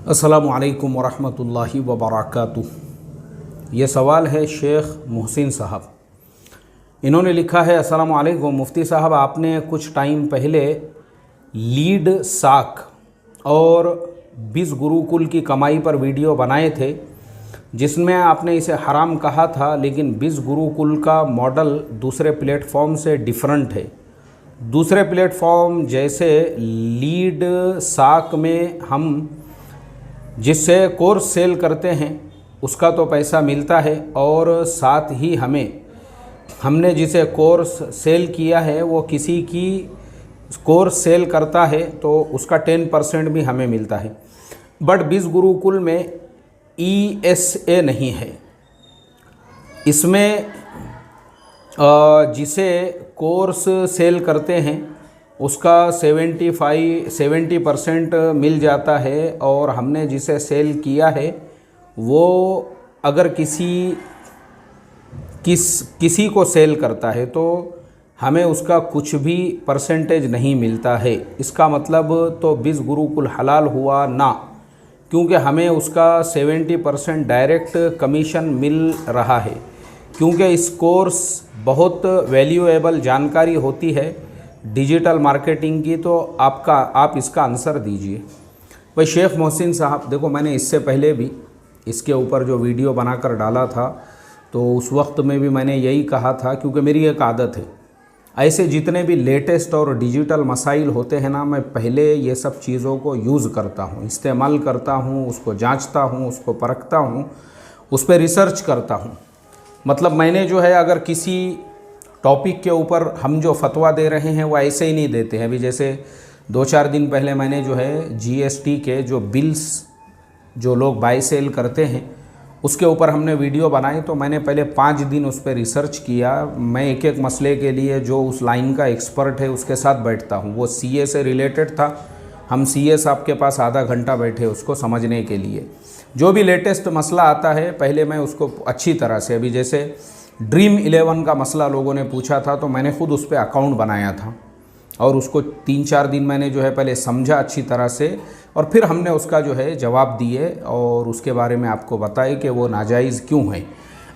अस्सलामु अलैकुम वरहमतुल्लाहि वबरकातुह। ये सवाल है शेख मोहसिन साहब। इन्होंने लिखा है, अस्सलामु अलैकुम मुफ्ती साहब, आपने कुछ टाइम पहले लीड साक और बिस गुरुकुल की कमाई पर वीडियो बनाए थे जिसमें आपने इसे हराम कहा था, लेकिन बिस गुरुकुल का मॉडल दूसरे प्लेटफॉर्म से डिफरेंट है। दूसरे प्लेटफॉर्म जैसे लीड साक में हम जिससे कोर्स सेल करते हैं उसका तो पैसा मिलता है, और साथ ही हमने जिसे कोर्स सेल किया है वो किसी की कोर्स सेल करता है तो उसका 10% भी हमें मिलता है। बट बिस गुरुकुल में ESA नहीं है। इसमें जिसे कोर्स सेल करते हैं उसका 70% मिल जाता है, और हमने जिसे सेल किया है वो अगर किसी को सेल करता है तो हमें उसका कुछ भी परसेंटेज नहीं मिलता है। इसका मतलब तो बिस गुरुकुल हलाल हुआ ना, क्योंकि हमें उसका 70% डायरेक्ट कमीशन मिल रहा है। क्योंकि इस कोर्स बहुत वैल्यूएबल जानकारी होती है डिजिटल मार्केटिंग की, तो आप इसका आंसर दीजिए। भाई शेख मोहसिन साहब, देखो मैंने इससे पहले भी इसके ऊपर जो वीडियो बनाकर डाला था तो उस वक्त में भी मैंने यही कहा था, क्योंकि मेरी एक आदत है, ऐसे जितने भी लेटेस्ट और डिजिटल मसाइल होते हैं ना, मैं पहले ये सब चीज़ों को यूज़ करता हूँ, इस्तेमाल करता हूँ, उसको जांचता हूँ, उसको परखता हूँ, उस पर रिसर्च करता हूँ। मतलब मैंने जो है, अगर किसी टॉपिक के ऊपर हम जो फतवा दे रहे हैं वो ऐसे ही नहीं देते हैं। अभी जैसे 2-4 दिन पहले मैंने जो है GST के जो बिल्स जो लोग बाय सेल करते हैं उसके ऊपर हमने वीडियो बनाई, तो मैंने पहले 5 दिन उस पर रिसर्च किया। मैं एक एक मसले के लिए जो उस लाइन का एक्सपर्ट है उसके साथ बैठता हूँ। वो CA से रिलेटेड था, हम CA साहब के पास आधा घंटा बैठे उसको समझने के लिए। जो भी लेटेस्ट मसला आता है पहले मैं उसको अच्छी तरह से, अभी जैसे ड्रीम 11 का मसला लोगों ने पूछा था तो मैंने खुद उस पर अकाउंट बनाया था, और उसको 3-4 दिन मैंने जो है पहले समझा अच्छी तरह से, और फिर हमने उसका जो है जवाब दिए और उसके बारे में आपको बताए कि वो नाजायज़ क्यों है।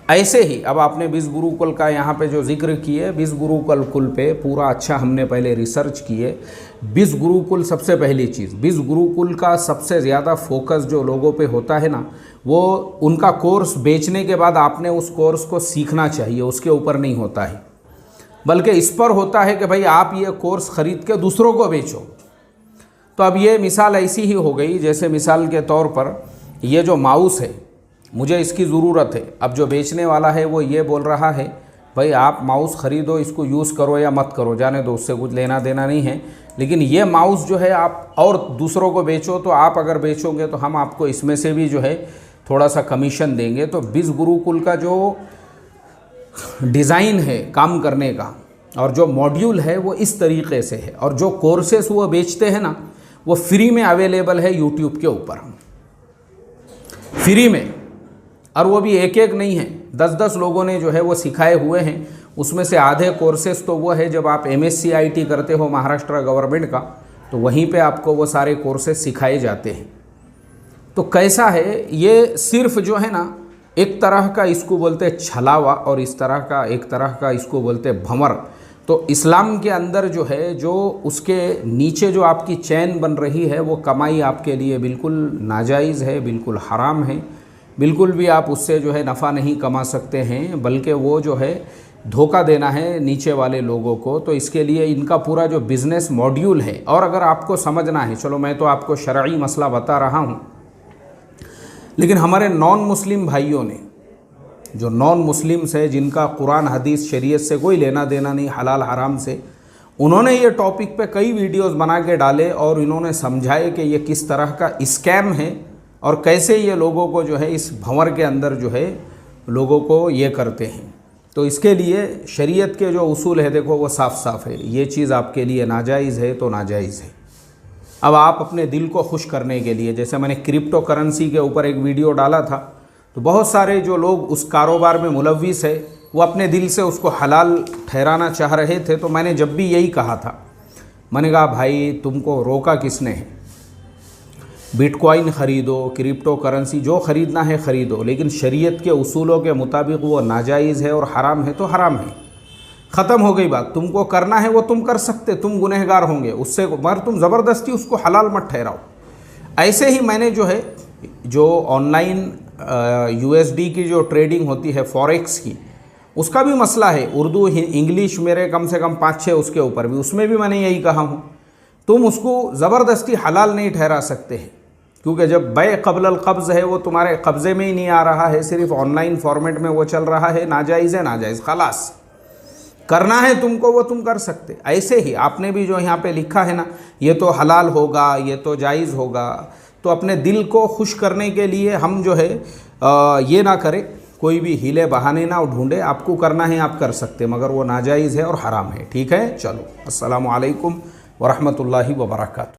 ऐसे ही अब आपने बिस गुरुकुल का यहाँ पे जो जिक्र किए, बिस गुरुकुल पे पूरा अच्छा हमने पहले रिसर्च किए। बिस गुरुकुल सबसे पहली चीज़, बिस गुरुकुल का सबसे ज़्यादा फोकस जो लोगों पे होता है ना, वो उनका कोर्स बेचने के बाद आपने उस कोर्स को सीखना चाहिए, उसके ऊपर नहीं होता है, बल्कि इस पर होता है कि भाई आप ये कोर्स ख़रीद के दूसरों को बेचो। तो अब ये मिसाल ऐसी ही हो गई, जैसे मिसाल के तौर पर ये जो माउस है, मुझे इसकी ज़रूरत है। अब जो बेचने वाला है वो ये बोल रहा है भाई आप माउस ख़रीदो, इसको यूज़ करो या मत करो, जाने दो, उससे कुछ लेना देना नहीं है, लेकिन ये माउस जो है आप और दूसरों को बेचो, तो आप अगर बेचोगे तो हम आपको इसमें से भी जो है थोड़ा सा कमीशन देंगे। तो बिस गुरुकुल का जो डिज़ाइन है काम करने का और जो मॉड्यूल है वो इस तरीक़े से है, और जो कोर्सेस वो बेचते हैं ना वो फ्री में अवेलेबल है यूट्यूब के ऊपर, फ्री में। और वो भी एक एक नहीं है, 10-10 लोगों ने जो है वो सिखाए हुए हैं। उसमें से आधे कोर्सेस तो वो है जब आप MSc IT करते हो महाराष्ट्र गवर्नमेंट का, तो वहीं पे आपको वो सारे कोर्सेस सिखाए जाते हैं। तो कैसा है, ये सिर्फ जो है ना एक तरह का इसको बोलते हैं छलावा, और एक तरह का इसको बोलते हैं भंवर। तो इस्लाम के अंदर जो है, जो उसके नीचे जो आपकी चैन बन रही है वो कमाई आपके लिए बिल्कुल नाजायज़ है, बिल्कुल हराम है, बिल्कुल भी आप उससे जो है नफ़ा नहीं कमा सकते हैं, बल्कि वो जो है धोखा देना है नीचे वाले लोगों को। तो इसके लिए इनका पूरा जो बिज़नेस मॉड्यूल है, और अगर आपको समझना है, चलो मैं तो आपको शरई मसला बता रहा हूँ, लेकिन हमारे नॉन मुस्लिम भाइयों ने, जो नॉन मुस्लिम्स है जिनका कुरान हदीस शरीयत से कोई लेना देना नहीं, हलाल हराम से, उन्होंने ये टॉपिक पे कई वीडियोस बना के डाले और इन्होंने समझाए कि ये किस तरह का स्कैम है और कैसे ये लोगों को जो है इस भंवर के अंदर जो है लोगों को ये करते हैं। तो इसके लिए शरीयत के जो उसूल है देखो वो साफ़ साफ़ है, ये चीज़ आपके लिए नाजायज़ है तो नाजायज़ है। अब आप अपने दिल को खुश करने के लिए, जैसे मैंने क्रिप्टो करेंसी के ऊपर एक वीडियो डाला था, तो बहुत सारे जो लोग उस कारोबार में मुलव्विस है वो अपने दिल से उसको हलाल ठहराना चाह रहे थे। तो मैंने जब भी यही कहा था, मैंने कहा भाई तुमको रोका किसने है? बिटकॉइन ख़रीदो, क्रिप्टो करेंसी जो ख़रीदना है ख़रीदो, लेकिन शरीयत के उसूलों के मुताबिक वो नाजायज़ है और हराम है तो हराम है, ख़त्म हो गई बात। तुमको करना है वो तुम कर सकते, तुम गुनहगार होंगे उससे, मगर तुम ज़बरदस्ती उसको हलाल मत ठहराओ। ऐसे ही मैंने जो है जो ऑनलाइन USD की जो ट्रेडिंग होती है फॉरेक्स की, उसका भी मसला है, उर्दू इंग्लिश मेरे कम से कम 5-6 उसके ऊपर भी, उसमें भी मैंने यही कहा हूँ, तुम उसको ज़बरदस्ती हलाल नहीं ठहरा सकते हैं, क्योंकि जब बै क़ब्ल क़ब्ज़ है वो तुम्हारे कब्ज़े में ही नहीं आ रहा है, सिर्फ ऑनलाइन फॉर्मेट में वो चल रहा है, नाजायज़ है नाजायज़, खलास। करना है तुमको वो तुम कर सकते। ऐसे ही आपने भी जो यहाँ पे लिखा है ना, ये तो हलाल होगा, ये तो जायज़ होगा, तो अपने दिल को खुश करने के लिए हम जो है ये ना करें, कोई भी हीले बहाने ना ढूंढे, आपको करना है आप कर सकते, मगर वो नाजायज़ है और हराम है। ठीक है, चलो, अस्सलामु अलैकुम वरहमतुल्लाहि वबरकातुहू।